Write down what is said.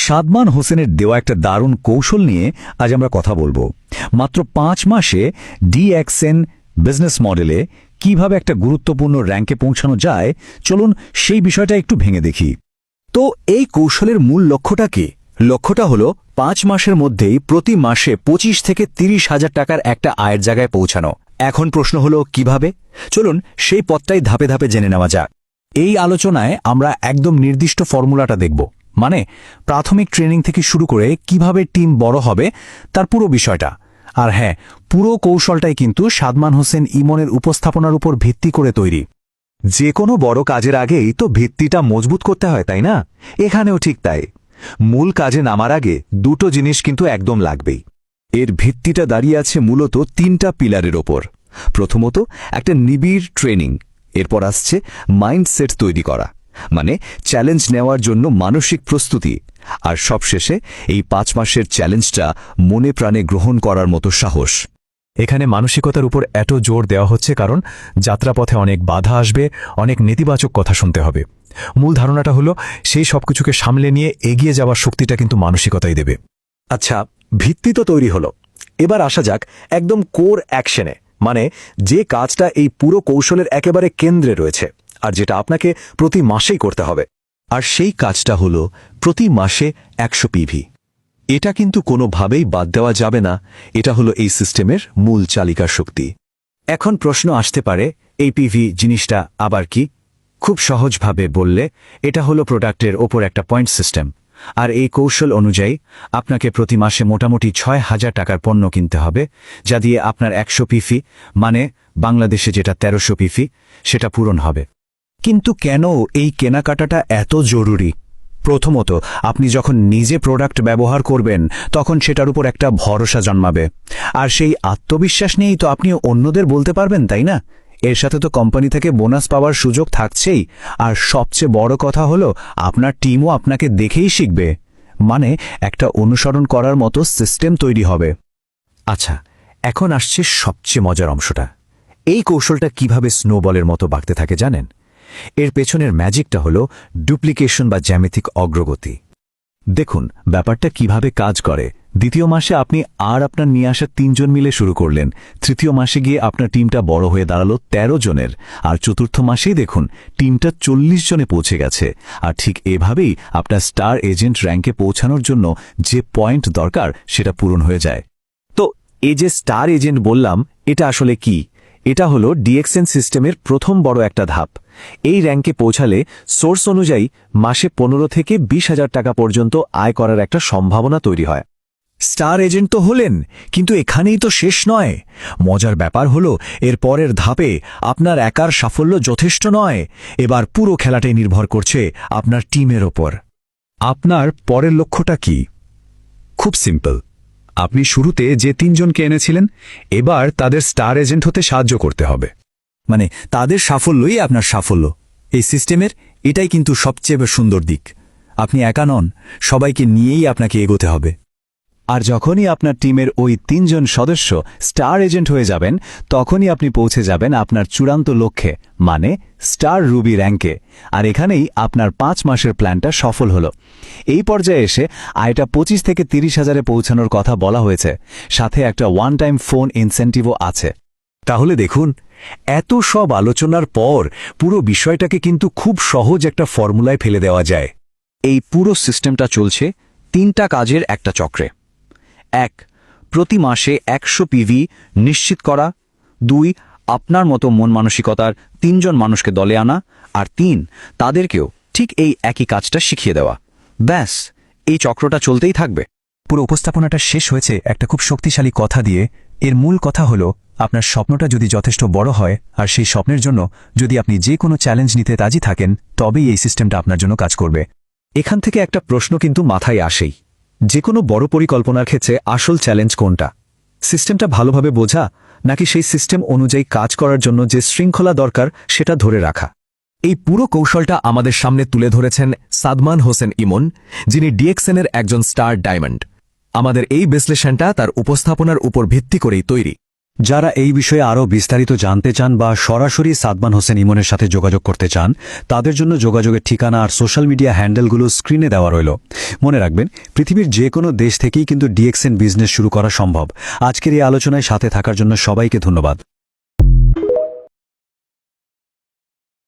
সাদমান হোসেনের দেওয়া একটা দারুণ কৌশল নিয়ে আজ আমরা কথা বলবো। মাত্র 5 মাসে ডিএক্সএন বিজনেস মডেলে কিভাবে একটা গুরুত্বপূর্ণ র্যাঙ্কে পৌঁছানো যায়, চলুন সেই বিষয়টা একটু ভেঙে দেখি। তো এই কৌশলের মূল লক্ষ্যটা কি? লক্ষ্যটা হলো 5 মাসের মধ্যেই প্রতি মাসে 25 থেকে 30 হাজার টাকার একটা আয়ের জায়গায় পৌঁছানো। এখন প্রশ্ন হলো কিভাবে? চলুন সেই পথটাই ধাপে ধাপে জেনে নেওয়া যাক। এই আলোচনায় আমরা একদম নির্দিষ্ট ফর্মুলাটা দেখব, মানে প্রাথমিক ট্রেনিং থেকে শুরু করে কিভাবে টিম বড় হবে তার পুরো বিষয়টা। আর হ্যাঁ, পুরো কৌশলটাই কিন্তু সাদমান হোসেন ইমনের উপস্থাপনার উপর ভিত্তি করে তৈরি। যে কোনো বড় কাজের আগেই তো ভিত্তিটা মজবুত করতে হয়, তাই না? এখানেও ঠিক তাই। মূল কাজে নামার আগে দুটো জিনিস কিন্তু একদম লাগবেই। এর ভিত্তিটা দাঁড়িয়ে আছে মূলত 3টা পিলারের ওপর। প্রথমত একটা নিবিড় ট্রেনিং, এরপর আসছে মাইন্ডসেট তৈরি করা, মানে চ্যালেঞ্জ নেওয়ার জন্য মানসিক প্রস্তুতি, আর সবশেষে এই 5 মাসের চ্যালেঞ্জটা মনে প্রাণে গ্রহণ করার মতো সাহস। এখানে মানসিকতার উপর এত জোর দেওয়া হচ্ছে কারণ যাত্রাপথে অনেক বাধা আসবে, অনেক নেতিবাচক কথা শুনতে হবে। মূল ধারণাটা হলো সেই সবকিছুকে সামলে নিয়ে এগিয়ে যাওয়ার শক্তিটা কিন্তু মানসিকতাই দেবে। আচ্ছা, ভিত্তি তো তৈরি হলো, এবার আসা যাক একদম কোর অ্যাকশনে, মানে যে কাজটা এই পুরো কৌশলের একেবারে কেন্দ্রে রয়েছে আর যেটা আপনাকে প্রতি মাসেই করতে হবে। আর সেই কাজটা হলো প্রতি মাসে 100 পিভি। এটা কিন্তু কোনোভাবেই বাদ দেওয়া যাবে না। এটা হলো এই সিস্টেমের মূল চালিকা শক্তি। এখন প্রশ্ন আসতে পারে, এই পিভি জিনিসটা আবার কি? খুব সহজভাবে বললে এটা হলো প্রোডাক্টের ওপর একটা পয়েন্ট সিস্টেম। আর এই কৌশল অনুযায়ী আপনাকে প্রতি মাসে মোটামুটি 6,000 টাকার পণ্য কিনতে হবে, যা দিয়ে আপনার 100 পিফি, মানে বাংলাদেশে যেটা 1300 পিফি, সেটা পূরণ হবে। কিন্তু কেন এই কেনাকাটাটা এত জরুরি? প্রথমত, আপনি যখন নিজে প্রোডাক্ট ব্যবহার করবেন তখন সেটার উপর একটা ভরসা জন্মাবে, আর সেই আত্মবিশ্বাস নিয়েই তো আপনি অন্যদের বলতে পারবেন, তাই না? এর সাথে তো কোম্পানি থেকে বোনাস পাওয়ার সুযোগ থাকছেই, আর সবচেয়ে বড় কথা হলো আপনার টিমও আপনাকে দেখেই শিখবে, মানে একটা অনুসরণ করার মতো সিস্টেম তৈরি হবে। আচ্ছা, এখন আসছে সবচেয়ে মজার অংশটা। এই কৌশলটা কিভাবে স্নোবলের মতো বাড়তে থাকে জানেন? এর পেছনের ম্যাজিকটা হলো ডুপ্লিকেশন বা জ্যামিতিক অগ্রগতি। দেখুন ব্যাপারটা কিভাবে কাজ করে। দ্বিতীয় মাসে আপনি আর আপনার নিয়ে আসা 3 জন মিলে শুরু করলেন, তৃতীয় মাসে গিয়ে আপনার টিমটা বড় হয়ে দাঁড়ালো 13 জনের, আর চতুর্থ মাসেই দেখুন টিমটা 40 জনে পৌঁছে গেছে। আর ঠিক এভাবেই আপনার স্টার এজেন্ট র্যাঙ্কে পৌঁছানোর জন্য যে পয়েন্ট দরকার সেটা পূরণ হয়ে যায়। তো এই যে স্টার এজেন্ট বললাম, এটা আসলে কি? এটা হলো ডিএক্সএন সিস্টেমের প্রথম বড় একটা ধাপ। এই র্যাঙ্কে পৌঁছালে সোর্স অনুযায়ী মাসে 15 থেকে 20,000 টাকা পর্যন্ত আয় করার একটা সম্ভাবনা তৈরি হয়। স্টার এজেন্ট তো হলেন, কিন্তু এখানেই তো শেষ নয়। মজার ব্যাপার হলো এর পরের ধাপে আপনার একার সাফল্য যথেষ্ট নয়, এবার পুরো খেলাটাই নির্ভর করছে আপনার টিমের ওপর। আপনার পরের লক্ষ্যটা কি? খুব সিম্পল। আপনি শুরুতে যে 3 জনকে এনেছিলেন, এবার তাদের স্টার এজেন্ট হতে সাহায্য করতে হবে। মানে তাদের সাফল্যই আপনার সাফল্য। এই সিস্টেমের এটাই কিন্তু সবচেয়ে সুন্দর দিক। আপনি একা নন, সবাইকে নিয়েই আপনাকে এগোতে হবে। আর যখনই আপনার টিমের ওই 3 জন সদস্য স্টার এজেন্ট হয়ে যাবেন, তখনই আপনি পৌঁছে যাবেন আপনার চূড়ান্ত লক্ষ্যে, মানে স্টার রুবি র্যাঙ্কে। আর এখানেই আপনার 5 মাসের প্ল্যানটা সফল হলো। এই পর্যায়ে এসে আয়টা 25 থেকে 30 হাজারে পৌঁছানোর কথা বলা হয়েছে, সাথে একটা ওয়ান টাইম ফোন ইনসেন্টিভও আছে। তাহলে দেখুন, এত সব আলোচনার পর পুরো বিষয়টাকে কিন্তু খুব সহজ একটা ফর্মুলায় ফেলে দেওয়া যায়। এই পুরো সিস্টেমটা চলছে 3টা কাজের একটা চক্রে। 1, প্রতি মাসে 100 পিভি নিশ্চিত করা। 2, আপনার মতো মন মানসিকতার 3 জন মানুষকে দলে আনা। আর 3, তাদেরকেও ঠিক এই একই কাজটা শিখিয়ে দেওয়া। ব্যাস, এই চক্রটা চলতেই থাকবে। পুরো উপস্থাপনাটা শেষ হয়েছে একটা খুব শক্তিশালী কথা দিয়ে। এর মূল কথা হলো, আপনার স্বপ্নটা যদি যথেষ্ট বড় হয় আর সেই স্বপ্নের জন্য যদি আপনি যে কোনো চ্যালেঞ্জ নিতে রাজি থাকেন, তবেই এই সিস্টেমটা আপনার জন্য কাজ করবে। এখান থেকে একটা প্রশ্ন কিন্তু মাথায় আসেই, যে কোনো বড় পরিকল্পনার ক্ষেত্রে আসল চ্যালেঞ্জ কোনটা? সিস্টেমটা ভালোভাবে বোঝা, নাকি সেই সিস্টেম অনুযায়ী কাজ করার জন্য যে শৃঙ্খলা দরকার সেটা ধরে রাখা? এই পুরো কৌশলটা আমাদের সামনে তুলে ধরেছেন সাদমান হোসেন ইমন, যিনি ডিএক্সএনের একজন স্টার ডায়মন্ড। আমাদের এই বিশ্লেষণটা তার উপস্থাপনার উপর ভিত্তি করেই তৈরি। যারা এই বিষয়ে আরও বিস্তারিত জানতে চান বা সরাসরি সাদমান হোসেন ইমনের সাথে যোগাযোগ করতে চান তাদের জন্য যোগাযোগের ঠিকানা আর সোশ্যাল মিডিয়া হ্যান্ডেলগুলো স্ক্রিনে দেওয়া রইল। মনে রাখবেন, পৃথিবীর যে কোনো দেশ থেকেই কিন্তু ডিএক্সএন বিজনেস শুরু করা সম্ভব। আজকের এই আলোচনায় সাথে থাকার জন্য সবাইকে ধন্যবাদ।